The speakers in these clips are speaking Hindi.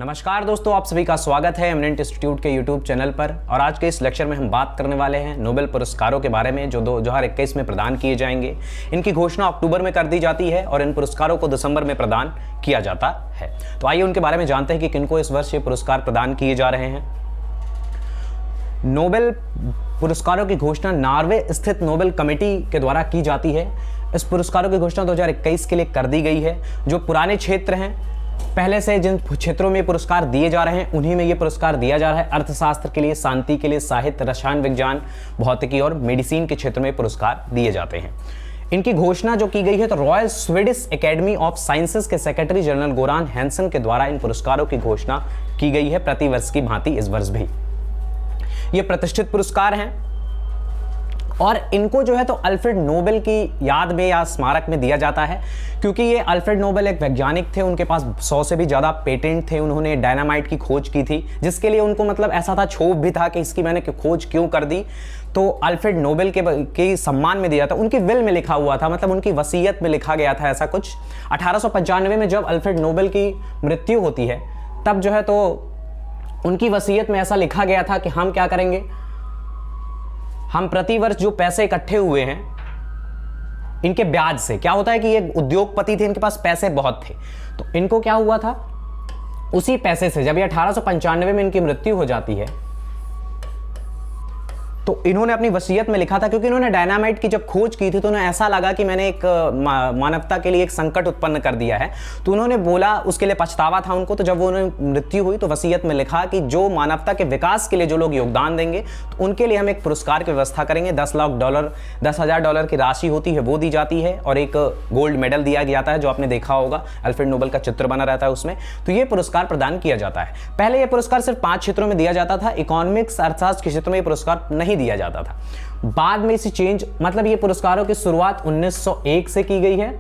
नमस्कार दोस्तों, आप सभी का स्वागत है एमिनेंट इंस्टीट्यूट के यूट्यूब चैनल पर। और आज के इस लेक्चर में हम बात करने वाले हैं नोबेल पुरस्कारों के बारे में जो 2021 में प्रदान किए जाएंगे। इनकी घोषणा अक्टूबर में कर दी जाती है और इन पुरस्कारों को दिसंबर में प्रदान किया जाता है। तो आइए उनके बारे में जानते हैं कि किनको इस वर्ष ये पुरस्कार प्रदान किए जा रहे हैं। नोबेल पुरस्कारों की घोषणा नॉर्वे स्थित नोबेल कमेटी के द्वारा की जाती है। इस पुरस्कारों की घोषणा 2021 के लिए कर दी गई है। जो पुराने क्षेत्र हैं, पहले से जिन क्षेत्रों में पुरस्कार दिए जा रहे हैं उन्हीं में ये पुरस्कार दिया जा रहा है। अर्थशास्त्र के लिए, शांति के लिए, साहित्य, रसायन विज्ञान, भौतिकी और मेडिसिन के क्षेत्र में पुरस्कार दिए जाते हैं। इनकी घोषणा जो की गई है तो royal Swedish academy of sciences के सेक्रेटरी जनरल गोरान हैंसन के द्वारा इन पुरस्कारों की घोषणा की गई है, प्रतिवर्ष की भांति इस वर्ष भी। ये प्रतिष्ठित पुरस्कार हैं और इनको जो है तो अल्फ्रेड नोबेल की याद में या स्मारक में दिया जाता है, क्योंकि ये अल्फ्रेड नोबेल एक वैज्ञानिक थे। उनके पास 100 से भी ज़्यादा पेटेंट थे। उन्होंने डायनामाइट की खोज की थी, जिसके लिए उनको मतलब ऐसा था, क्षोभ भी था कि इसकी मैंने खोज क्यों कर दी। तो अल्फ्रेड नोबेल के सम्मान में दिया था। उनकी विल में लिखा हुआ था, मतलब उनकी वसीयत में लिखा गया था ऐसा कुछ। 1895 में जब अल्फ्रेड नोबेल की मृत्यु होती है तब जो है तो उनकी वसीयत में ऐसा लिखा गया था कि हम क्या करेंगे, हम प्रतिवर्ष जो पैसे इकट्ठे हुए हैं इनके ब्याज से, क्या होता है कि ये उद्योगपति थे, इनके पास पैसे बहुत थे, तो इनको क्या हुआ था, उसी पैसे से जब ये 1895 में इनकी मृत्यु हो जाती है तो इन्होंने अपनी वसीयत में लिखा था, क्योंकि इन्होंने डायनामाइट की जब खोज की थी तो उन्हें ऐसा लगा कि मैंने एक मानवता के लिए एक संकट उत्पन्न कर दिया है। तो उन्होंने बोला, उसके लिए पछतावा था उनको। तो जब उन्हें मृत्यु हुई तो वसीयत में लिखा कि जो मानवता के विकास के लिए जो लोग योगदान देंगे तो उनके लिए हम एक पुरस्कार की व्यवस्था करेंगे। $10,000 की राशि होती है वो दी जाती है और एक गोल्ड मेडल दिया जाता है, जो आपने देखा होगा अल्फ्रेड नोबेल का चित्र बना रहता है उसमें। तो ये पुरस्कार प्रदान किया जाता है। पहले ये पुरस्कार सिर्फ 5 क्षेत्रों में दिया जाता था। इकोनॉमिक्स, अर्थशास्त्र के क्षेत्र में ये पुरस्कार नहीं दिया जाता था। बाद में इसी चेंज, मतलब ये पुरस्कारों की शुरुआत 1901 से की गई है।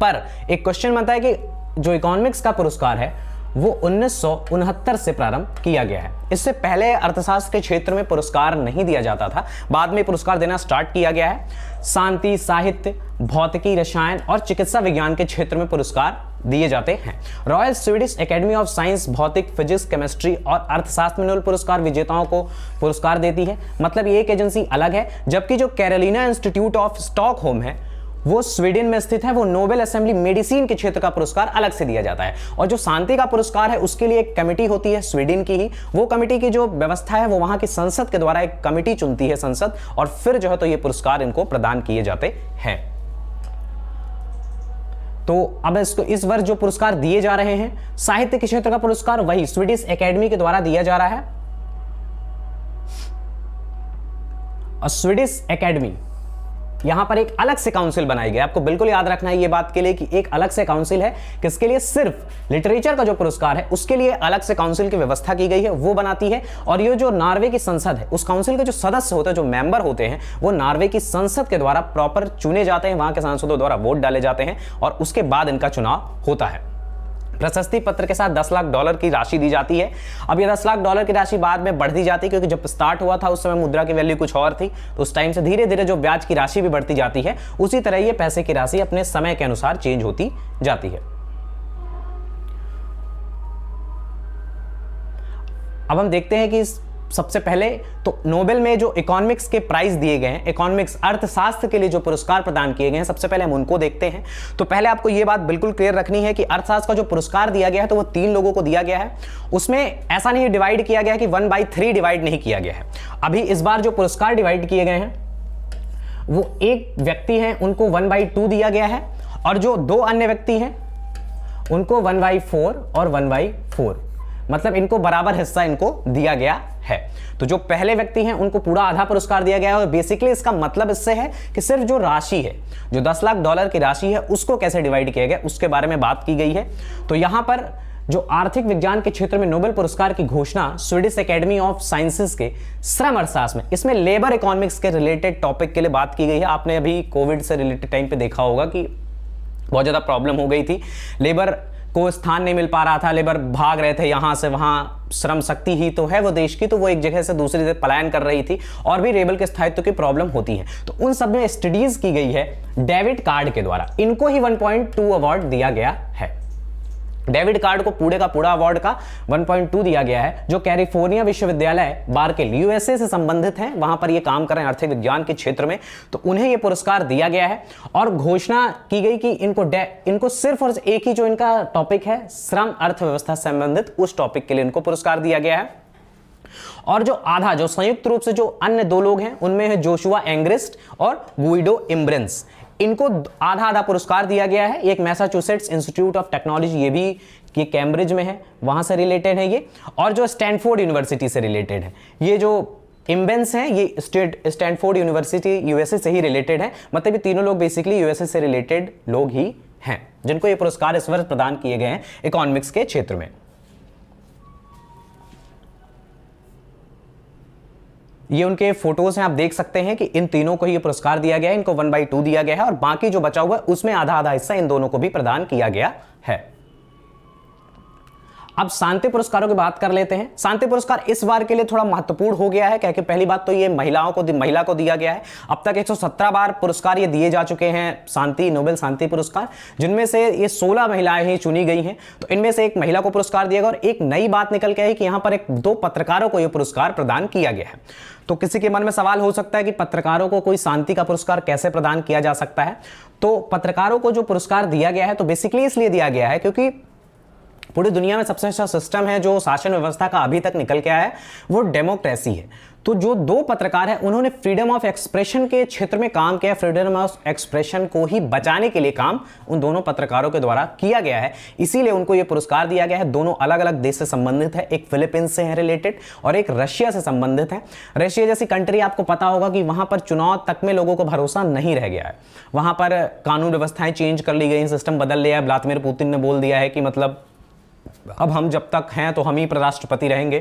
पर एक क्वेश्चन बनता है कि जो इकोनॉमिक्स का पुरस्कार है वो 1969 से प्रारंभ किया गया है। इससे पहले अर्थशास्त्र के क्षेत्र में पुरस्कार नहीं दिया जाता था, बाद में पुरस्कार देना स्टार्ट किया गया है। शांति, साहित्य, भौतिकी, रसायन और चिकित्सा विज्ञान के क्षेत्र में पुरस्कार दिए जाते हैं। Royal Swedish academy of science भौतिक, फिजिक्स, केमिस्ट्री और अर्थशास्त्र में नोबेल पुरस्कार विजेताओं को पुरस्कार देती है। मतलब ये एक एजेंसी अलग है, जबकि जो कैरोलिना इंस्टीट्यूट ऑफ स्टॉकहोम है वो स्वीडन में स्थित है। वो नोबेल असेंबली मेडिसिन के क्षेत्र का पुरस्कार अलग से दिया जाता है। और जो शांति का पुरस्कार है उसके लिए एक कमेटी होती है स्वीडन की ही। वो कमेटी की जो व्यवस्था है वो वहां की संसद के द्वारा एक कमेटी चुनती है संसद, और फिर जो है तो ये पुरस्कार इनको प्रदान किए जाते हैं। तो अब इसको इस वर्ष जो पुरस्कार दिए जा रहे हैं, साहित्य के क्षेत्र का पुरस्कार वही स्वीडिश एकेडमी के द्वारा दिया जा रहा है। और स्वीडिश एकेडमी, यहां पर एक अलग से काउंसिल बनाई गई। आपको बिल्कुल याद रखना है ये बात के लिए कि एक अलग से काउंसिल है, किसके लिए, सिर्फ लिटरेचर का जो पुरस्कार है उसके लिए अलग से काउंसिल की व्यवस्था की गई है, वो बनाती है। और ये जो नॉर्वे की संसद है, उस काउंसिल के जो सदस्य होते हैं, जो मेंबर होते हैं, वो नॉर्वे की संसद के द्वारा प्रॉपर चुने जाते हैं। वहां के सांसदों द्वारा वोट डाले जाते हैं और उसके बाद इनका चुनाव होता है। प्रशस्ति पत्र के साथ $10,00,000 की राशि दी जाती है। अब ये $10,00,000 की राशि बाद में बढ़ती जाती है, क्योंकि जब स्टार्ट हुआ था उस समय मुद्रा की वैल्यू कुछ और थी, तो उस टाइम से धीरे धीरे जो ब्याज की राशि भी बढ़ती जाती है, उसी तरह ये पैसे की राशि अपने समय के अनुसार चेंज होती जाती है। अब हम देखते हैं कि सबसे पहले तो नोबेल में जो इकोनॉमिक्स के प्राइज दिए गए हैं, इकोनॉमिक्स अर्थशास्त्र के लिए जो पुरस्कार प्रदान किए गए हैं, सबसे पहले हम उनको देखते हैं। तो पहले आपको यह बात बिल्कुल क्लियर रखनी है कि अर्थशास्त्र का जो पुरस्कार दिया गया है तो वो 3 लोगों को दिया गया है। उसमें ऐसा नहीं डिवाइड किया गया कि 1/3 डिवाइड नहीं किया गया है। अभी इस बार जो पुरस्कार डिवाइड किए गए हैं वो एक व्यक्ति हैं, उनको 1/2 दिया गया है, और जो 2 अन्य व्यक्ति हैं उनको 1/4 और 1/4, मतलब इनको बराबर हिस्सा इनको दिया गया है। तो जो पहले व्यक्ति हैं उनको पूरा आधा पुरस्कार दिया गया है। और बेसिकली इसका मतलब इससे है कि सिर्फ जो राशि है, जो $10,00,000 की राशि है, उसको कैसे डिवाइड किया गया उसके बारे में बात की गई है। तो यहां पर जो आर्थिक विज्ञान के क्षेत्र में नोबेल पुरस्कार की घोषणा स्वीडिश एकेडमी ऑफ साइंसेस के श्रम अर्थशास्त्र में, इसमें लेबर इकोनॉमिक्स के रिलेटेड टॉपिक के लिए बात की गई है। आपने अभी कोविड से रिलेटेड टाइम पे देखा होगा कि बहुत ज्यादा प्रॉब्लम हो गई थी, लेबर को स्थान नहीं मिल पा रहा था, लेबर भाग रहे थे यहाँ से वहाँ। श्रम शक्ति ही तो है वो देश की, तो वो एक जगह से दूसरी जगह पलायन कर रही थी और भी लेबर के स्थायित्व की प्रॉब्लम होती है। तो उन सब में स्टडीज की गई है डेविड कार्ड के द्वारा। इनको ही 1.2 अवार्ड दिया गया है। डेविड कार्ड को पूरे का पूरा अवार्ड का 1.2 दिया गया है, जो कैलिफोर्निया विश्वविद्यालय बार्कले यूएसए से संबंधित हैं, वहां पर ये काम कर रहे हैं आर्थिक विज्ञान के क्षेत्र में, तो उन्हें ये पुरस्कार दिया गया है। और घोषणा की गई कि इनको सिर्फ और एक ही जो इनका टॉपिक है श्रम अर्थव्यवस्था से संबंधित, उस टॉपिक के लिए इनको पुरस्कार दिया गया है। और जो आधा, जो संयुक्त रूप से जो अन्य 2 लोग हैं, उनमें है जोशुआ एंग्रिस्ट और गुइडो इम्ब्रेंस, इनको आधा आधा पुरस्कार दिया गया है। एक मैसाचुसेट्स इंस्टीट्यूट ऑफ टेक्नोलॉजी, ये भी ये कैम्ब्रिज में है, वहां से रिलेटेड है ये, और जो स्टैनफोर्ड यूनिवर्सिटी से रिलेटेड है। ये जो इम्बेंस हैं ये स्टैनफोर्ड यूनिवर्सिटी यूएसए से ही रिलेटेड है, मतलब ये तीनों लोग बेसिकली यूएसए से रिलेटेड लोग ही हैं जिनको ये पुरस्कार इस वर्ष प्रदान किए गए हैं इकोनॉमिक्स के क्षेत्र में। ये उनके फोटोज हैं, आप देख सकते हैं कि इन तीनों को ये पुरस्कार दिया गया है, इनको 1/2 दिया गया है, और बाकी जो बचा हुआ है उसमें आधा आधा हिस्सा इन दोनों को भी प्रदान किया गया है। अब शांति पुरस्कारों की बात कर लेते हैं। शांति पुरस्कार इस बार के लिए थोड़ा महत्वपूर्ण हो गया है, क्योंकि पहली बात तो ये महिला को दिया गया है। अब तक 117 बार पुरस्कार ये दिए जा चुके हैं, शांति नोबेल शांति पुरस्कार, जिनमें से ये 16 महिलाएं ही चुनी गई हैं। तो इनमें से एक महिला को पुरस्कार दिया गया, और एक नई बात निकल के आई कि यहाँ पर 2 पत्रकारों को यह पुरस्कार प्रदान किया गया है। तो किसी के मन में सवाल हो सकता है कि पत्रकारों को कोई शांति का पुरस्कार कैसे प्रदान किया जा सकता है। तो पत्रकारों को जो पुरस्कार दिया गया है, तो बेसिकली इसलिए दिया गया है क्योंकि पूरी दुनिया में सबसे अच्छा सिस्टम है जो शासन व्यवस्था का अभी तक निकल के आया है, वो डेमोक्रेसी है। तो जो 2 पत्रकार हैं, उन्होंने फ्रीडम ऑफ एक्सप्रेशन के क्षेत्र में काम किया, फ्रीडम ऑफ एक्सप्रेशन को ही बचाने के लिए काम उन दोनों पत्रकारों के द्वारा किया गया है, इसीलिए उनको ये पुरस्कार दिया गया है। दोनों अलग अलग देश से संबंधित है, एक फिलीपींस से है रिलेटेड और एक रशिया से संबंधित है। रशिया जैसी कंट्री, आपको पता होगा कि वहां पर चुनाव तक में लोगों को भरोसा नहीं रह गया है, वहां पर कानून व्यवस्थाएं चेंज कर ली गई, सिस्टम बदल लिया है। व्लादिमीर पुतिन ने बोल दिया है कि मतलब अब हम जब तक हैं तो हम ही राष्ट्रपति रहेंगे।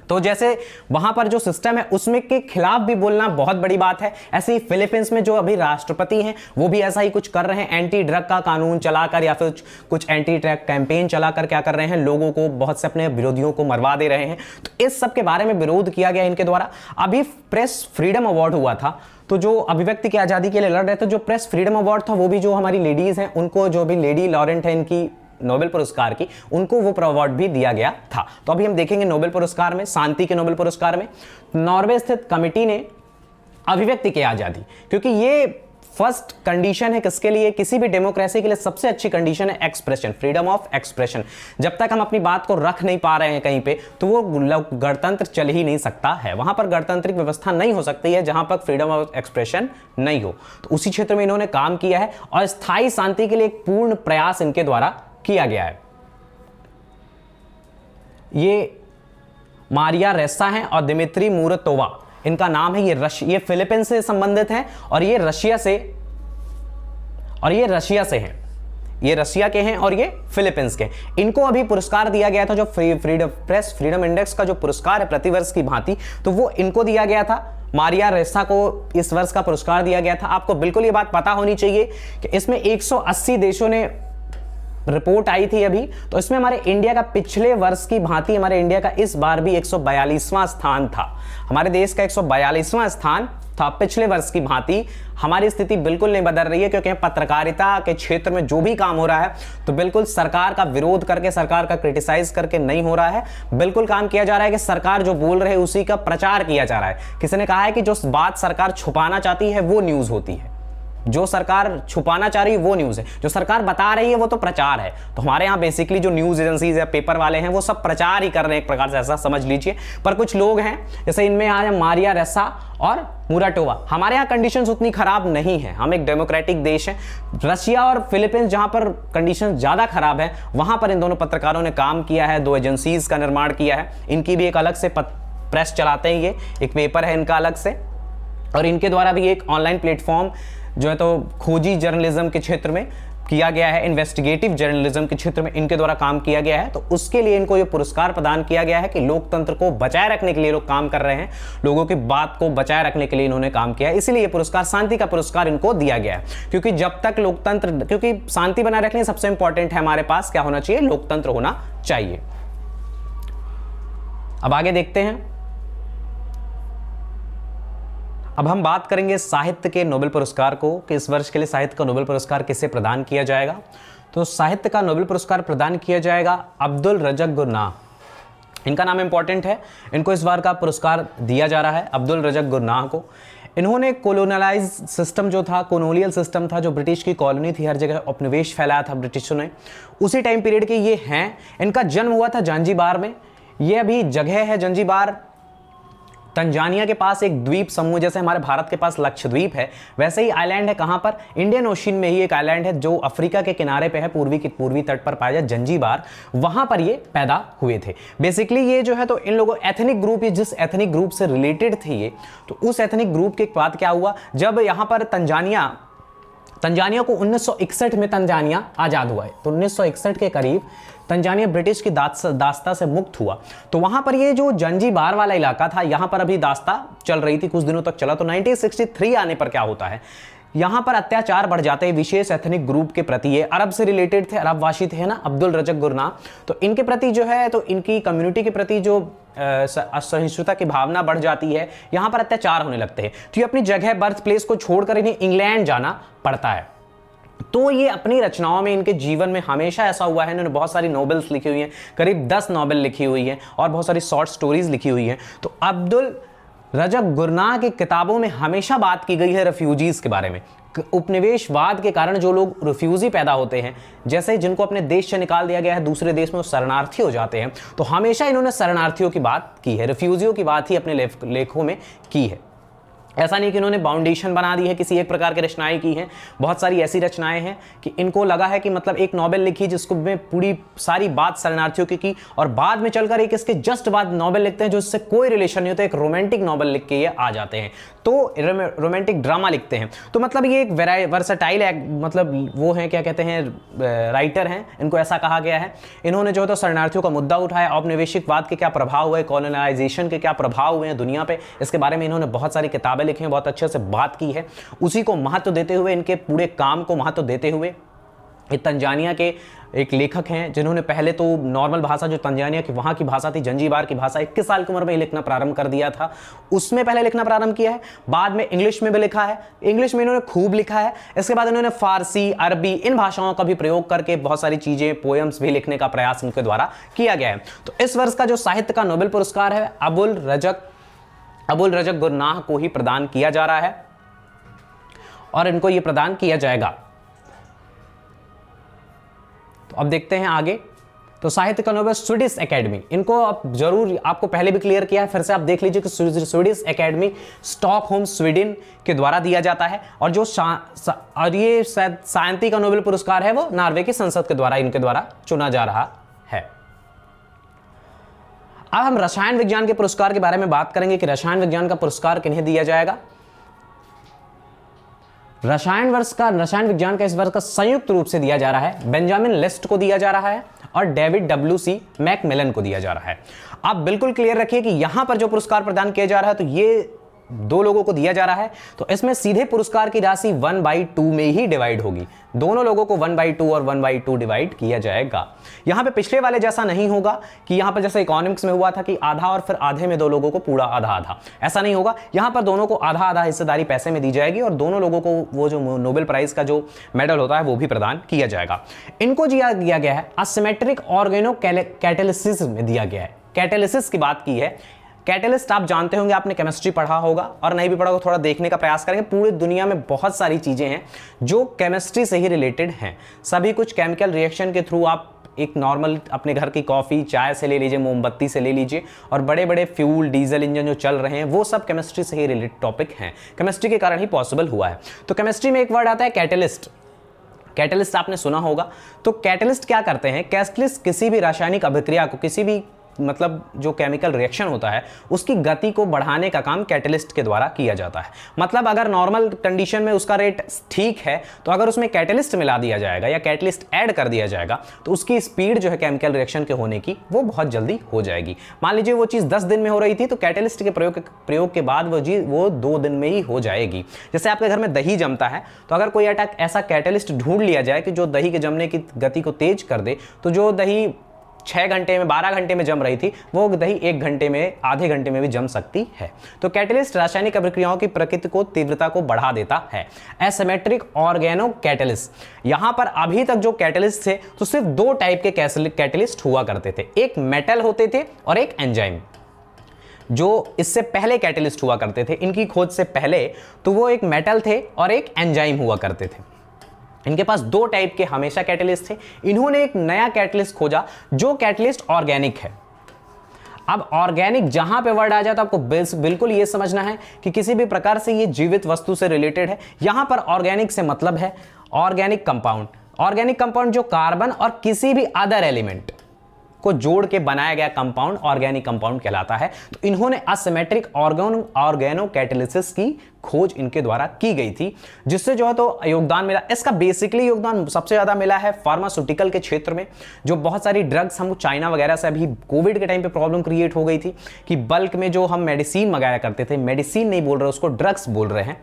तो जैसे वहां पर जो सिस्टम है उसमें के खिलाफ भी बोलना बहुत बड़ी बात है। ऐसे ही फिलीपींस में जो अभी राष्ट्रपति हैं वो भी ऐसा ही कुछ कर रहे हैं, एंटी ड्रग का कानून चलाकर या फिर कुछ एंटी ड्रग कैंपेन चलाकर क्या कर रहे हैं, लोगों को, बहुत से अपने विरोधियों को मरवा दे रहे हैं। तो इस सब के बारे में विरोध किया गया इनके द्वारा। अभी प्रेस फ्रीडम अवार्ड हुआ था, तो जो अभिव्यक्ति की आजादी के लिए लड़ रहे थे, जो प्रेस फ्रीडम अवार्ड था, वो भी जो हमारी लेडीज हैं उनको, जो भी लेडी लॉरेंट है इनकी नोबेल पुरस्कार की, उनको वो अवार्ड भी दिया गया था। तो अभी हम देखेंगे नोबेल पुरस्कार में, शांति के नोबेल पुरस्कार में नॉर्वे स्थित कमिटी ने अभिव्यक्ति की आजादी, क्योंकि ये फर्स्ट कंडीशन है किसके लिए, किसी भी डेमोक्रेसी के लिए सबसे अच्छी कंडीशन है एक्सप्रेशन, फ्रीडम ऑफ एक्सप्रेशन। जब तक हम अपनी बात को रख नहीं पा रहे हैं कहीं पे, तो वो गणतंत्र चल ही नहीं सकता है। वहां पर गणतांत्रिक व्यवस्था नहीं हो सकती है जहां पर फ्रीडम ऑफ एक्सप्रेशन नहीं हो। तो उसी क्षेत्र में इन्होंने काम किया है और स्थायी शांति के लिए एक पूर्ण प्रयास इनके द्वारा किया गया है। ये मारिया रेसा हैं और दिमित्री मुरातोवा इनका नाम है। ये फिलीपींस से संबंधित हैं और ये रशिया से हैं। ये रशिया के हैं और ये फिलीपींस के। इनको अभी पुरस्कार दिया गया था, जो प्रेस फ्रीडम इंडेक्स का जो पुरस्कार है प्रतिवर्ष की भांति, तो वो इनको दिया गया था। मारिया रेसा को इस वर्ष का पुरस्कार दिया गया था। आपको बिल्कुल ये बात पता होनी चाहिए कि इसमें 180 देशों ने रिपोर्ट आई थी अभी, तो इसमें हमारे इंडिया का पिछले वर्ष की भांति हमारे इंडिया का इस बार भी 142वां स्थान था। हमारे देश का 142वां स्थान था पिछले वर्ष की भांति। हमारी स्थिति बिल्कुल नहीं बदल रही है, क्योंकि पत्रकारिता के क्षेत्र में जो भी काम हो रहा है तो बिल्कुल सरकार का विरोध करके, सरकार का क्रिटिसाइज करके नहीं हो रहा है। बिल्कुल काम किया जा रहा है कि सरकार जो बोल रहे है उसी का प्रचार किया जा रहा है। किसी ने कहा है कि जो बात सरकार छुपाना चाहती है वो न्यूज होती है, जो सरकार छुपाना चाह रही है वो न्यूज़ है, जो सरकार बता रही है वो तो प्रचार है। तो हमारे यहाँ बेसिकली जो न्यूज़ एजेंसीज या पेपर वाले हैं वो सब प्रचार ही कर रहे हैं, एक प्रकार से ऐसा समझ लीजिए। पर कुछ लोग हैं, जैसे इनमें आया मारिया रेसा और मुराटोवा। हमारे यहाँ कंडीशंस उतनी खराब नहीं है, हम एक डेमोक्रेटिक देश है। रशिया और फिलीपींस जहाँ पर कंडीशन ज़्यादा खराब है, वहाँ पर इन दोनों पत्रकारों ने काम किया है, 2 एजेंसीज का निर्माण किया है। इनकी भी एक अलग से प्रेस चलाते हैं, ये एक पेपर है इनका अलग से, और इनके द्वारा भी एक ऑनलाइन प्लेटफॉर्म जो है तो खोजी जर्नलिज्म के क्षेत्र में किया गया है, इन्वेस्टिगेटिव जर्नलिज्म के क्षेत्र में इनके द्वारा काम किया गया है। तो उसके लिए इनको ये पुरस्कार प्रदान किया गया है कि लोकतंत्र को बचाए रखने के लिए लोग काम कर रहे हैं, लोगों की बात को बचाए रखने के लिए इन्होंने काम किया है। इसीलिए ये पुरस्कार, शांति का पुरस्कार इनको दिया गया है, क्योंकि जब तक लोकतंत्र, क्योंकि शांति बनाए रखने सबसे इंपॉर्टेंट है हमारे पास क्या होना चाहिए, लोकतंत्र होना चाहिए। अब आगे देखते हैं। अब हम बात करेंगे साहित्य के नोबेल पुरस्कार को, कि इस वर्ष के लिए साहित्य का नोबेल पुरस्कार किसे प्रदान किया जाएगा। तो साहित्य का नोबेल पुरस्कार प्रदान किया जाएगा अब्दुल रज़क गुरनाह। इनका नाम इंपॉर्टेंट है, इनको इस बार का पुरस्कार दिया जा रहा है अब्दुल रज़क गुरनाह को। इन्होंने कोलोनलाइज सिस्टम जो था, कोलोनियल सिस्टम था, जो ब्रिटिश की कॉलोनी थी, हर जगह उपनिवेश फैलाया था ब्रिटिशों ने, उसी टाइम पीरियड के ये हैं। इनका जन्म हुआ था जांजीबार में। ये अभी जगह है जांजीबार, तंजानिया के पास एक द्वीप समूह, जैसे हमारे भारत के पास लक्षद्वीप है, वैसे ही आइलैंड है। कहाँ पर? इंडियन ओशन में ही एक आइलैंड है जो अफ्रीका के किनारे पे है, पूर्वी तट पर पाया जाए, जंजीबार, वहां पर ये पैदा हुए थे। बेसिकली ये जो है तो इन लोगों एथनिक ग्रुप, ये जिस एथनिक ग्रुप से रिलेटेड थे ये, तो उस एथनिक ग्रुप के बाद क्या हुआ, जब यहाँ पर तंजानिया को 1961 में तंजानिया आज़ाद हुआ है, तो 1961 के करीब तंजानिया ब्रिटिश की दास्ता से मुक्त हुआ। तो वहाँ पर ये जो जंजीबार वाला इलाका था, यहाँ पर अभी दास्ता चल रही थी, कुछ दिनों तक चला। तो 1963 आने पर क्या होता है, यहाँ पर अत्याचार बढ़ जाते हैं विशेष एथनिक ग्रुप के प्रति। ये अरब से रिलेटेड थे, अरबवासी थे ना, अब्दुल रज़क गुरनाह, तो इनके प्रति जो है, तो इनकी कम्युनिटी के प्रति जो असहिष्णुता की भावना बढ़ जाती है, यहाँ पर अत्याचार होने लगते हैं। तो ये अपनी जगह, बर्थ प्लेस को छोड़कर इन्हें इंग्लैंड जाना पड़ता है। तो ये अपनी रचनाओं में, इनके जीवन में हमेशा ऐसा हुआ है, इन्होंने बहुत सारी नॉवेल्स लिखी हुई हैं, करीब 10 नॉवेल लिखी हुई हैं और बहुत सारी शॉर्ट स्टोरीज लिखी हुई हैं। तो अब्दुल रज़क गुरनाह की किताबों में हमेशा बात की गई है रेफ्यूजीज के बारे में। उपनिवेशवाद के कारण जो लोग रिफ्यूजी पैदा होते हैं, जैसे जिनको अपने देश से निकाल दिया गया है, दूसरे देश में वो शरणार्थी हो जाते हैं, तो हमेशा इन्होंने शरणार्थियों की बात की है, रिफ्यूजियों की बात ही अपने लेखों में की है। ऐसा नहीं कि इन्होंने बाउंडेशन बना दी है, किसी एक प्रकार की रचनाएं की हैं। बहुत सारी ऐसी रचनाएं हैं कि इनको लगा है कि मतलब एक नॉवेल लिखी जिसको में पूरी सारी बात शरणार्थियों की, और बाद में चलकर एक इसके जस्ट बाद नॉवेल लिखते हैं जो इससे कोई रिलेशन नहीं होता, एक रोमांटिक नॉवेल लिख के ये आ जाते हैं, तो रोमांटिक ड्रामा लिखते हैं। तो मतलब ये एक वर्सटाइल, मतलब वो हैं, क्या कहते हैं, राइटर हैं, इनको ऐसा कहा गया है। इन्होंने जो है तो शरणार्थियों का मुद्दा उठाया, औपनिवेशिकवाद के क्या प्रभाव हुए, कॉलोनाइजेशन के क्या प्रभाव हुए हैं दुनिया पे, इसके बारे में इन्होंने बहुत सारी किताबें लिखी हैं, बहुत अच्छे से बात की है। उसी को महत्व देते हुए, इनके पूरे काम को महत्व देते हुए, ये तंजानिया के एक लेखक हैं जिन्होंने पहले तो नॉर्मल भाषा, जो तंजानिया की वहाँ की भाषा थी, जंजीबार की भाषा, 21 साल की उम्र में ही लिखना प्रारंभ कर दिया था। उसमें पहले लिखना प्रारंभ किया है, बाद में इंग्लिश में भी लिखा है, इंग्लिश में इन्होंने खूब लिखा है। इसके बाद इन्होंने फारसी, अरबी, इन भाषाओं का भी प्रयोग करके बहुत सारी चीज़ें, पोएम्स भी लिखने का प्रयास इनके द्वारा किया गया है। तो इस वर्ष का जो साहित्य का नोबेल पुरस्कार है अबुल रज़क गुरनाह को ही प्रदान किया जा रहा है और इनको ये प्रदान किया जाएगा। तो अब देखते हैं आगे। तो साहित्य का नोबेल स्वीडिश एकेडमी, इनको अब जरूर, आपको पहले भी क्लियर किया है, फिर से आप देख लीजिए कि स्वीडिश एकेडमी स्टॉकहोम स्वीडन के द्वारा दिया जाता है, और जो और ये शांति का नोबेल पुरस्कार है वो नॉर्वे की संसद के द्वारा, इनके द्वारा चुना जा रहा है। अब हम रसायन विज्ञान के पुरस्कार के बारे में बात करेंगे कि रसायन विज्ञान का पुरस्कार किन्हें दिया जाएगा। रसायन विज्ञान का इस वर्ष का संयुक्त रूप से दिया जा रहा है, बेंजामिन लिस्ट को दिया जा रहा है और डेविड W.C. मैकमिलन को दिया जा रहा है। आप बिल्कुल क्लियर रखिए कि यहां पर जो पुरस्कार प्रदान किया जा रहा है, तो ये 2 लोगों को दिया जा रहा है, तो इसमें सीधे पुरस्कार की राशि 1/2 में ही डिवाइड होगी। दोनों लोगों को 1/2 और 1/2 डिवाइड किया जाएगा। यहां पे पिछले वाले जैसा नहीं होगा कि यहां पर जैसे इकोनॉमिक्स में हुआ था कि आधा और फिर आधे में 2 लोगों को पूरा आधा आधा, ऐसा नहीं होगा। यहां पर दोनों को आधा आधा हिस्सेदारी पैसे में दी जाएगी और दोनों लोगों को वो जो नोबेल प्राइज का जो मेडल होता है वो भी प्रदान किया जाएगा। इनको दिया गया है असिमेट्रिक ऑर्गेनो कैटालिसिस में दिया गया है। कैटालिसिस की बात की है। कैटलिस्ट आप जानते होंगे, आपने केमिस्ट्री पढ़ा होगा, और नहीं भी पढ़ा होगा थोड़ा देखने का प्रयास करेंगे। पूरी दुनिया में बहुत सारी चीज़ें हैं जो केमिस्ट्री से ही रिलेटेड हैं। सभी कुछ केमिकल रिएक्शन के थ्रू, आप एक नॉर्मल अपने घर की कॉफ़ी, चाय से ले लीजिए, मोमबत्ती से ले लीजिए, और बड़े बड़े फ्यूल, डीजल इंजन जो चल रहे हैं वो सब केमिस्ट्री से ही रिलेटेड टॉपिक हैं। केमिस्ट्री के कारण ही पॉसिबल हुआ है। तो केमिस्ट्री में एक वर्ड आता है कैटलिस्ट। कैटलिस्ट आपने सुना होगा। तो कैटलिस्ट क्या करते हैं? कैटलिस्ट किसी भी रासायनिक अभिक्रिया को, किसी भी मतलब जो केमिकल रिएक्शन होता है उसकी गति को बढ़ाने का काम कैटलिस्ट के द्वारा किया जाता है। मतलब अगर नॉर्मल कंडीशन में उसका रेट ठीक है, तो अगर उसमें कैटलिस्ट मिला दिया जाएगा या कैटलिस्ट ऐड कर दिया जाएगा, तो उसकी स्पीड जो है केमिकल रिएक्शन के होने की वो बहुत जल्दी हो जाएगी। मान लीजिए वो चीज़ 10 दिन में हो रही थी, तो कैटलिस्ट के प्रयोग के बाद वो 2 दिन में ही हो जाएगी। जैसे आपके घर में दही जमता है, तो अगर कोई ऐसा कैटलिस्ट ढूंढ लिया जाए कि जो दही के जमने की गति को तेज कर दे, तो जो दही 6 घंटे में 12 घंटे में जम रही थी वो दही 1 घंटे में आधे घंटे में भी जम सकती है। तो कैटलिस्ट रासायनिक अभिक्रियाओं की प्रकृति को तीव्रता को बढ़ा देता है। एसिमेट्रिक ऑर्गेनो कैटलिस्ट, यहां पर अभी तक जो कैटलिस्ट थे तो सिर्फ 2 टाइप के कैटलिस्ट हुआ करते थे, एक मेटल होते थे और एक एंजाइम। जो इससे पहले कैटलिस्ट हुआ करते थे इनकी खोज से पहले, तो वो एक मेटल थे और एक एंजाइम हुआ करते थे। इनके पास 2 टाइप के हमेशा कैटलिस्ट थे। इन्होंने एक नया कैटलिस्ट खोजा जो कैटलिस्ट ऑर्गेनिक है। अब ऑर्गेनिक जहां पे वर्ड आ जाता है आपको बिल्कुल ये समझना है कि किसी भी प्रकार से ये जीवित वस्तु से रिलेटेड है। यहां पर ऑर्गेनिक से मतलब है ऑर्गेनिक कंपाउंड। ऑर्गेनिक कंपाउंड जो कार्बन और किसी भी अदर एलिमेंट को जोड़ के बनाया गया कंपाउंड ऑर्गेनिक कंपाउंड कहलाता है। तो इन्होंने असिमेट्रिक ऑर्गेनो कैटालिसिस की खोज इनके द्वारा की गई थी, जिससे जो है तो योगदान मिला। इसका बेसिकली योगदान सबसे ज्यादा मिला है फार्मास्यूटिकल के क्षेत्र में। जो बहुत सारी ड्रग्स हम चाइना वगैरह से अभी कोविड के टाइम पे प्रॉब्लम क्रिएट हो गई थी कि बल्क में जो हम मेडिसिन मंगाया करते थे, मेडिसिन नहीं बोल रहे उसको ड्रग्स बोल रहे हैं,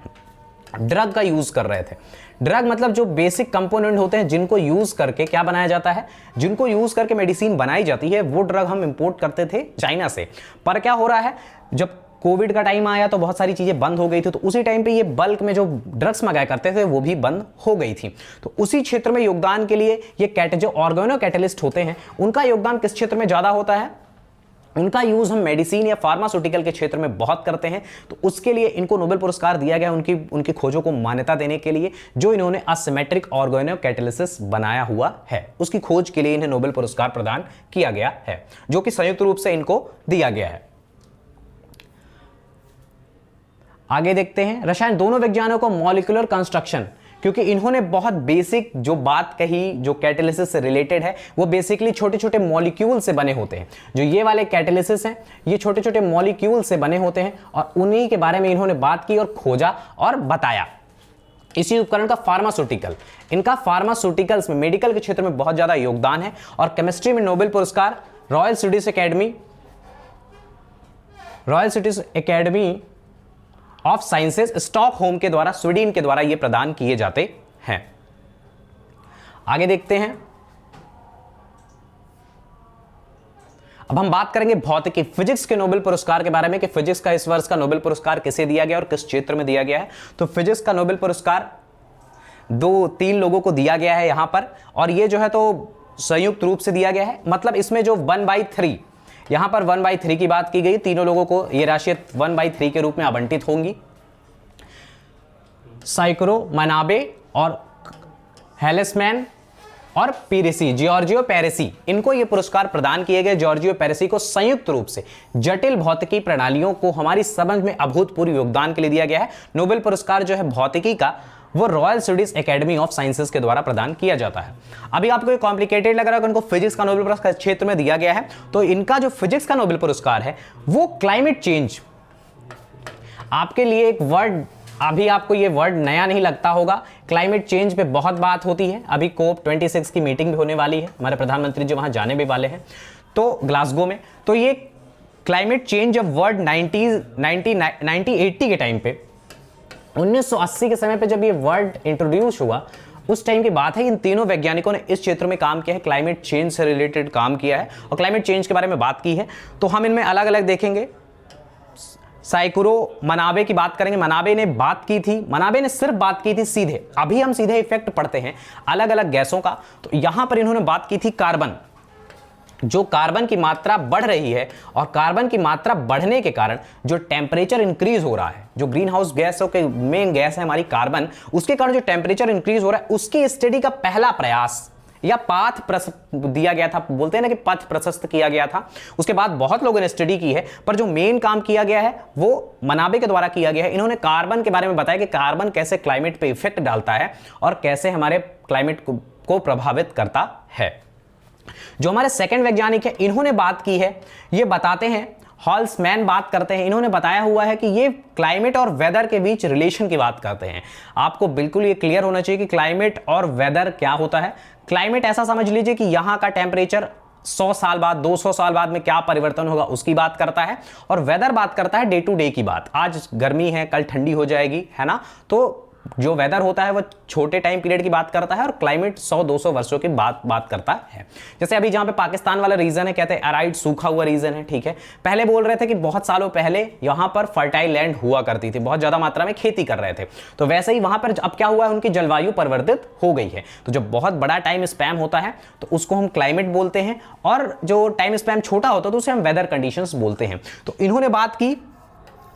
ड्रग का यूज कर रहे थे। ड्रग मतलब जो बेसिक कंपोनेंट होते हैं जिनको यूज करके क्या बनाया जाता है, जिनको यूज करके मेडिसिन बनाई जाती है, वो ड्रग हम इंपोर्ट करते थे चाइना से। पर क्या हो रहा है, जब कोविड का टाइम आया तो बहुत सारी चीजें बंद हो गई थी, तो उसी टाइम पे ये बल्क में जो ड्रग्स मंगाया करते थे वो भी बंद हो गई थी। तो उसी क्षेत्र में योगदान के लिए ये जो ऑर्गेनो कैटलिस्ट होते हैं उनका योगदान किस क्षेत्र में ज्यादा होता है, उनका यूज हम मेडिसिन या फार्मास्यूटिकल के क्षेत्र में बहुत करते हैं। तो उसके लिए इनको नोबेल पुरस्कार दिया गया उनकी खोजों को मान्यता देने के लिए, जो इन्होंने असिमेट्रिक ऑर्गेनो कैटालिसिस बनाया हुआ है। उसकी खोज के लिए इन्हें नोबेल पुरस्कार प्रदान किया गया है, जो कि संयुक्त रूप से इनको दिया गया है। आगे देखते हैं रसायन। दोनों विज्ञानों को मॉलिक्यूलर कंस्ट्रक्शन, क्योंकि इन्होंने बहुत बेसिक जो बात कही जो कैटालिसिस से रिलेटेड है, वो बेसिकली छोटे छोटे मॉलिक्यूल से बने होते हैं। जो ये वाले कैटालिसिस हैं ये छोटे छोटे मॉलिक्यूल से बने होते हैं और उन्हीं के बारे में इन्होंने बात की और खोजा और बताया। इसी उपकरण का फार्मास्यूटिकल, इनका फार्मास्यूटिकल्स में मेडिकल के क्षेत्र में बहुत ज्यादा योगदान है। और केमिस्ट्री में नोबेल पुरस्कार royal Swedish academy of sciences Stockholm के द्वारा, स्वीडन के द्वारा ये प्रदान किए जाते हैं। आगे देखते हैं। अब हम बात करेंगे भौतिकी, फिजिक्स के नोबेल पुरस्कार के बारे में कि फिजिक्स का इस वर्ष का नोबेल पुरस्कार किसे दिया गया और किस क्षेत्र में दिया गया है। तो फिजिक्स का नोबेल पुरस्कार 2-3 लोगों को दिया गया है यहां पर, और ये जो है तो संयुक्त रूप से दिया गया है। मतलब इसमें जो 1/3, यहां पर 1/3 की बात की गई, तीनों लोगों को ये राशियां 1/3 के रूप में आवंटित होंगी। साइक्रो मनाबे और हेलेसमैन और पेरेसी, जॉर्जियो पेरेसी, इनको ये पुरस्कार प्रदान किए गए। जॉर्जियो पेरेसी को संयुक्त रूप से जटिल भौतिकी प्रणालियों को हमारी समझ में अभूतपूर्व योगदान के लिए दिया गया है। नोबेल पुरस्कार जो है भौतिकी का वो royal Swedish academy of sciences के द्वारा प्रदान किया जाता है। अभी आपको ये कॉम्प्लिकेटेड लग रहा है कि इनको फिजिक्स का नोबेल पुरस्कार क्षेत्र में दिया गया है, तो इनका जो फिजिक्स का नोबेल पुरस्कार है वो क्लाइमेट चेंज, आपके लिए एक वर्ड, अभी आपको ये वर्ड नया नहीं लगता होगा। क्लाइमेट चेंज पे बहुत बात होती है। अभी COP26 की मीटिंग भी होने वाली है, हमारे प्रधानमंत्री जो वहां जाने भी वाले हैं तो ग्लासगो में। तो ये क्लाइमेट चेंज जब वर्ड 1980 के टाइम पे, 1980 के समय पे जब ये वर्ड इंट्रोड्यूस हुआ, उस टाइम की बात है। इन तीनों वैज्ञानिकों ने इस क्षेत्र में काम किया है, क्लाइमेट चेंज से रिलेटेड काम किया है और क्लाइमेट चेंज के बारे में बात की है। तो हम इनमें अलग अलग देखेंगे। साइक्रो मनाबे की बात करेंगे। मनाबे ने बात की थी, मनाबे ने सिर्फ बात की थी सीधे, अभी हम सीधे इफेक्ट पढ़ते हैं अलग अलग गैसों का। तो यहां पर इन्होंने बात की थी कार्बन, जो कार्बन की मात्रा बढ़ रही है और कार्बन की मात्रा बढ़ने के कारण जो टेम्परेचर इंक्रीज हो रहा है, जो ग्रीन हाउस गैसों के मेन गैस है हमारी कार्बन, उसके कारण जो टेम्परेचर इंक्रीज हो रहा है, उसकी स्टडी का पहला प्रयास या पाथ दिया गया था, बोलते हैं ना कि पथ प्रशस्त किया गया था। उसके बाद बहुत लोगों ने स्टडी की है, पर जो मेन काम किया गया है वो मनाबे के द्वारा किया गया है। इन्होंने कार्बन के बारे में बताया कि कार्बन कैसे क्लाइमेट पे इफेक्ट डालता है और कैसे हमारे क्लाइमेट को प्रभावित करता है। जो हमारे सेकंड वैज्ञानिक है, इन्होंने बात की है, ये बताते हैं, हॉल्समैन बात करते हैं। इन्होंने बताया हुआ है कि ये क्लाइमेट और वेदर के बीच रिलेशन की बात करते हैं। आपको बिल्कुल ये क्लियर होना चाहिए कि क्लाइमेट और वेदर क्या होता है। क्लाइमेट ऐसा समझ लीजिए कि यहां का टेम्परेचर 100 साल बाद, 200 साल बाद में क्या परिवर्तन होगा उसकी बात करता है, और वेदर बात करता है डे टू डे की बात। आज गर्मी है, कल ठंडी हो जाएगी, है ना। तो जो वेदर होता है वो छोटे टाइम पीरियड की बात करता है और क्लाइमेट 100-200 वर्षों की बात करता है। जैसे अभी जहां पे पाकिस्तान वाला रीजन है, कहते हैं अराइड, सूखा हुआ रीजन है, ठीक है। पहले बोल रहे थे कि बहुत सालों पहले यहां पर फर्टाइल लैंड हुआ करती थी, बहुत ज्यादा मात्रा में खेती कर रहे थे। तो वैसे ही वहां पर अब क्या हुआ है, उनकी जलवायु परिवर्तित हो गई है। तो जब बहुत बड़ा टाइम स्पैम होता है तो उसको हम क्लाइमेट बोलते हैं, और जो टाइम स्पैम छोटा होता है तो उसे हम वेदर कंडीशंस बोलते हैं। तो इन्होंने बात की,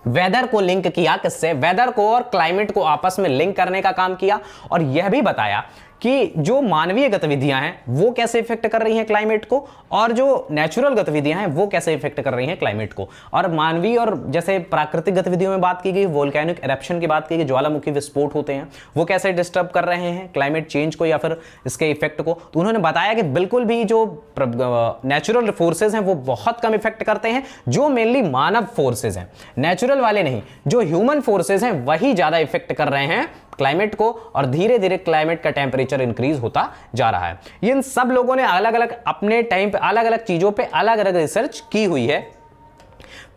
वेदर को लिंक किया, किससे, वेदर को और क्लाइमेट को आपस में लिंक करने का काम किया, और यह भी बताया कि जो मानवीय गतिविधियां हैं वो कैसे इफेक्ट कर रही हैं क्लाइमेट को, और जो नेचुरल गतिविधियां हैं वो कैसे इफेक्ट कर रही हैं क्लाइमेट को। और मानवीय और जैसे प्राकृतिक गतिविधियों में बात की गई, वोल्केनिक एरप्शन की बात की गई, ज्वालामुखी विस्फोट होते हैं, वो कैसे डिस्टर्ब कर रहे हैं क्लाइमेट चेंज को या फिर इसके इफेक्ट को। तो उन्होंने बताया कि बिल्कुल भी जो नेचुरल फोर्सेज हैं वो बहुत कम इफेक्ट करते हैं, जो मेनली मानव फोर्सेज हैं, नेचुरल वाले नहीं, जो ह्यूमन फोर्सेज हैं वही ज्यादा इफेक्ट कर रहे हैं क्लाइमेट को, और धीरे धीरे क्लाइमेट का टेम्परेचर इंक्रीज होता जा रहा है। इन सब लोगों ने अलग अलग अपने टाइम पे अलग अलग चीजों पे अलग अलग रिसर्च की हुई है।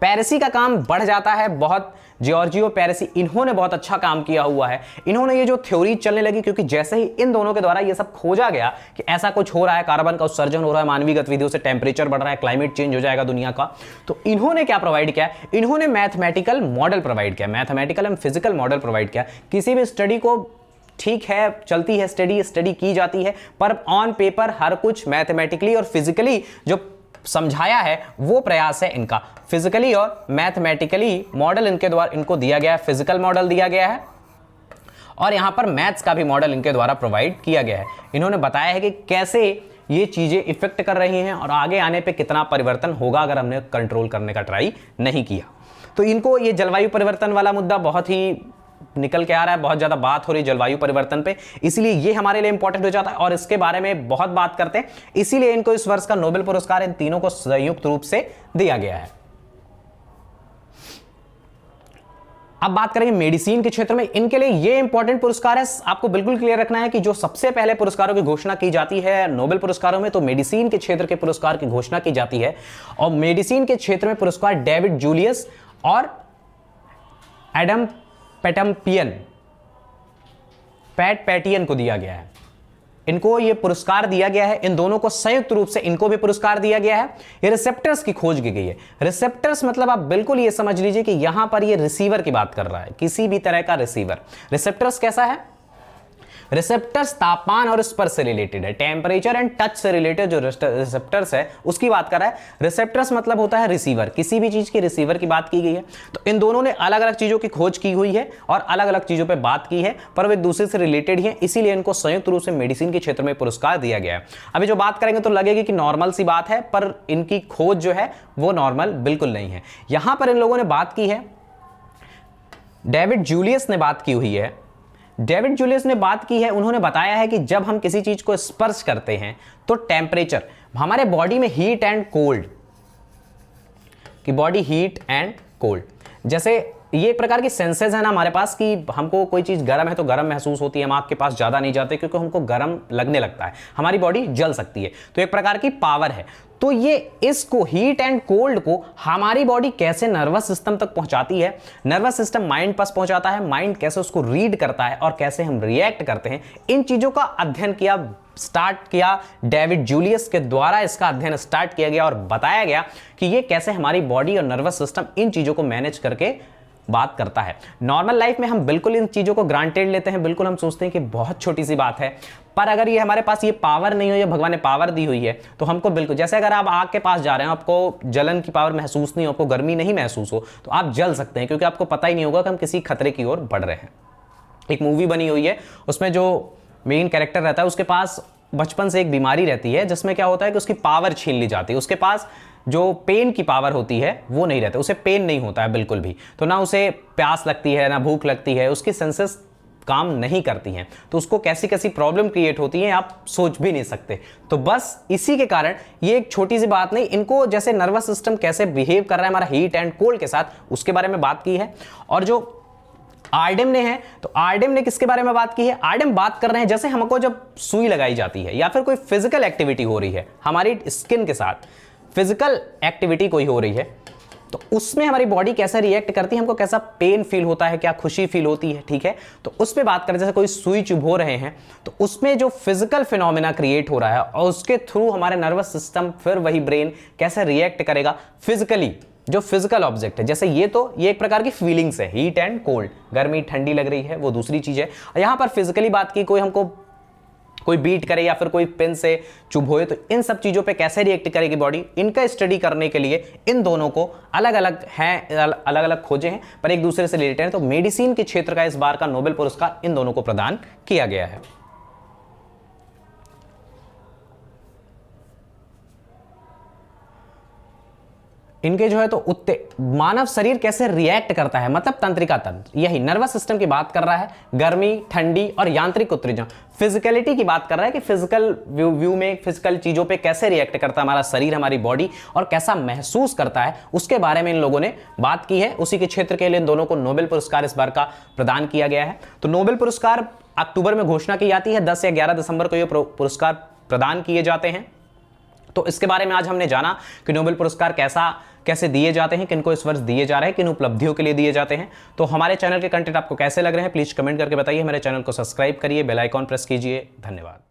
पेरिसी का काम बढ़ जाता है बहुत, जॉर्जियो पेरिसी, इन्होंने बहुत अच्छा काम किया हुआ है। इन्होंने ये जो थ्योरी चलने लगी, क्योंकि जैसे ही इन दोनों के द्वारा ये सब खोजा गया कि ऐसा कुछ हो रहा है, कार्बन का उत्सर्जन हो रहा है, मानवीय गतिविधियों से टेम्परेचर बढ़ रहा है, क्लाइमेट चेंज हो जाएगा दुनिया का, तो इन्होंने क्या प्रोवाइड किया, इन्होंने मैथमेटिकल मॉडल प्रोवाइड किया, mathematical and physical model provide किया। किसी भी स्टडी को, ठीक है चलती है स्टडी की जाती है, पर ऑन पेपर हर कुछ मैथमेटिकली और फिजिकली जो समझाया है वो प्रयास है इनका। फिजिकली और मैथमेटिकली मॉडल इनके द्वारा इनको दिया गया है, फिजिकल मॉडल दिया गया है, और यहां पर मैथ्स का भी मॉडल इनके द्वारा प्रोवाइड किया गया है। इन्होंने बताया है कि कैसे ये चीजें इफेक्ट कर रही हैं और आगे आने पे कितना परिवर्तन होगा अगर हमने कंट्रोल करने का ट्राई नहीं किया। तो इनको ये जलवायु परिवर्तन वाला मुद्दा बहुत ही निकल के आ रहा है, बहुत ज्यादा बात हो रही है जलवायु परिवर्तन पे, इसीलिए ये हमारे लिए इंपॉर्टेंट हो जाता है और इसके बारे में बहुत बात करते हैं। इसीलिए इनको इस वर्ष का नोबेल पुरस्कार इन तीनों को संयुक्त रूप से दिया गया है। अब बात करेंगे मेडिसिन के क्षेत्र में, इनके लिए ये इंपॉर्टेंट पुरस्कार है। आपको बिल्कुल क्लियर रखना है कि जो सबसे पहले पुरस्कारों की घोषणा की जाती है नोबेल पुरस्कारों में, तो मेडिसिन के क्षेत्र के पुरस्कार की घोषणा की जाती है, और मेडिसिन के क्षेत्र में पुरस्कार डेविड जूलियस और एडम पैटियन को दिया गया है। इनको ये पुरस्कार दिया गया है, इन दोनों को संयुक्त रूप से इनको भी पुरस्कार दिया गया है। ये रिसेप्टर्स की खोज की गई है। रिसेप्टर्स मतलब आप बिल्कुल ये समझ लीजिए कि यहां पर ये रिसीवर की बात कर रहा है, किसी भी तरह का रिसीवर। रिसेप्टर्स कैसा है, रिसेप्टर्स तापमान और स्पर्श से रिलेटेड है, टेम्परेचर एंड टच से रिलेटेड जो रिसेप्टर्स है उसकी बात कर रहा है। रिसेप्टर्स मतलब होता है रिसीवर, किसी भी चीज के रिसीवर की बात की गई है। तो इन दोनों ने अलग अलग चीजों की खोज की हुई है और अलग अलग चीजों पे बात की है, पर वो एक दूसरे से रिलेटेड ही है, इसीलिए इनको संयुक्त रूप से मेडिसिन के क्षेत्र में पुरस्कार दिया गया है। अभी जो बात करेंगे तो लगेगी कि नॉर्मल सी बात है, पर इनकी खोज जो है वो नॉर्मल बिल्कुल नहीं है। यहां पर इन लोगों ने बात की है, डेविड जूलियस ने बात की हुई है, डेविड जूलियस ने बात की है, उन्होंने बताया है कि जब हम किसी चीज को स्पर्श करते हैं तो टेम्परेचर, हमारे बॉडी में हीट एंड कोल्ड, कि बॉडी हीट एंड कोल्ड, जैसे ये एक प्रकार की सेंसेस है ना हमारे पास कि हमको कोई चीज गर्म है तो गर्म महसूस होती है, हम आग के पास ज्यादा नहीं जाते क्योंकि हमको गर्म लगने लगता है, हमारी बॉडी जल सकती है, तो एक प्रकार की पावर है। तो ये इसको हीट एंड कोल्ड को हमारी बॉडी कैसे नर्वस सिस्टम तक पहुंचाती है, नर्वस सिस्टम माइंड पास पहुंचाता है, माइंड कैसे उसको रीड करता है और कैसे हम रिएक्ट करते हैं, इन चीजों का अध्ययन स्टार्ट किया डेविड जूलियस के द्वारा। इसका अध्ययन स्टार्ट किया गया और बताया गया कि ये कैसे हमारी बॉडी और नर्वस सिस्टम इन चीजों को मैनेज करके बात करता है। नॉर्मल लाइफ में हम बिल्कुल इन चीजों को ग्रांटेड लेते हैं, बिल्कुल हम सोचते हैं कि बहुत छोटी सी बात है, पर अगर ये हमारे पास ये पावर नहीं हो, या भगवान ने पावर दी हुई है, तो हमको बिल्कुल, जैसे अगर आप आग के पास जा रहे हैं, आपको जलन की पावर महसूस नहीं हो, आपको गर्मी नहीं महसूस हो, तो आप जल सकते हैं क्योंकि आपको पता ही नहीं होगा कि हम किसी खतरे की ओर बढ़ रहे हैं। एक मूवी बनी हुई है, उसमें जो मेन कैरेक्टर रहता है उसके पास बचपन से एक बीमारी रहती है जिसमें क्या होता है कि उसकी पावर छीन ली जाती है, उसके पास जो पेन की पावर होती है वो नहीं रहती, उसे पेन नहीं होता है बिल्कुल भी, तो ना उसे प्यास लगती है ना भूख लगती है, उसकी सेंसेस काम नहीं करती हैं, तो उसको कैसी कैसी प्रॉब्लम क्रिएट होती है आप सोच भी नहीं सकते। तो बस इसी के कारण ये एक छोटी सी बात नहीं, इनको जैसे नर्वस सिस्टम कैसे बिहेव कर रहा है हमारा हीट एंड कोल्ड के साथ, उसके बारे में बात की है। और जो आरडेम ने है, तो आरडेम ने किसके बारे में बात की है, आरडेम बात कर रहे हैं जैसे हमको जब सुई लगाई जाती है या फिर कोई फिजिकल एक्टिविटी हो रही है हमारी स्किन के साथ, फिजिकल एक्टिविटी कोई हो रही है, तो उसमें हमारी बॉडी कैसा रिएक्ट करती है, हमको कैसा पेन फील होता है, क्या खुशी फील होती है, ठीक है। तो उस पर बात करें, जैसे कोई सुई चुभो रहे हैं तो उसमें जो फिजिकल फिनोमेना क्रिएट हो रहा है और उसके थ्रू हमारे नर्वस सिस्टम, फिर वही ब्रेन कैसे रिएक्ट करेगा फिजिकली, जो फिजिकल ऑब्जेक्ट है। जैसे ये एक प्रकार की फीलिंग्स है, हीट एंड कोल्ड, गर्मी ठंडी लग रही है, वो दूसरी चीज है। यहां पर फिजिकली बात की, कोई बीट करे या फिर कोई पेन से चुभोए, तो इन सब चीजों पे कैसे रिएक्ट करेगी बॉडी, इनका स्टडी करने के लिए इन दोनों को अलग अलग खोजे हैं पर एक दूसरे से रिलेटेड हैं। तो मेडिसिन के क्षेत्र का इस बार का नोबेल पुरस्कार इन दोनों को प्रदान किया गया है। इनके जो है तो मानव शरीर कैसे रिएक्ट करता है, मतलब तंत्रिका तंत्र, यही नर्वस सिस्टम की बात कर रहा है, गर्मी ठंडी और यांत्रिक उत्तेजना, फिजिकलिटी की बात कर रहा है कि फिजिकल व्यू में फिजिकल चीजों पे कैसे रिएक्ट करता है हमारा शरीर, हमारी बॉडी, और कैसा महसूस करता है, उसके बारे में इन लोगों ने बात की है। उसी के क्षेत्र के लिए इन दोनों को नोबेल पुरस्कार इस बार का प्रदान किया गया है। तो नोबेल पुरस्कार अक्टूबर में घोषणा की जाती है, 10 या 11 दिसंबर को ये पुरस्कार प्रदान किए जाते हैं। तो इसके बारे में आज हमने जाना कि नोबेल पुरस्कार कैसे दिए जाते हैं, किनको इस वर्ष दिए जा रहे हैं, किन उपलब्धियों के लिए दिए जाते हैं। तो हमारे चैनल के कंटेंट आपको कैसे लग रहे हैं प्लीज कमेंट करके बताइए। हमारे चैनल को सब्सक्राइब करिए, बेल आइकॉन प्रेस कीजिए। धन्यवाद।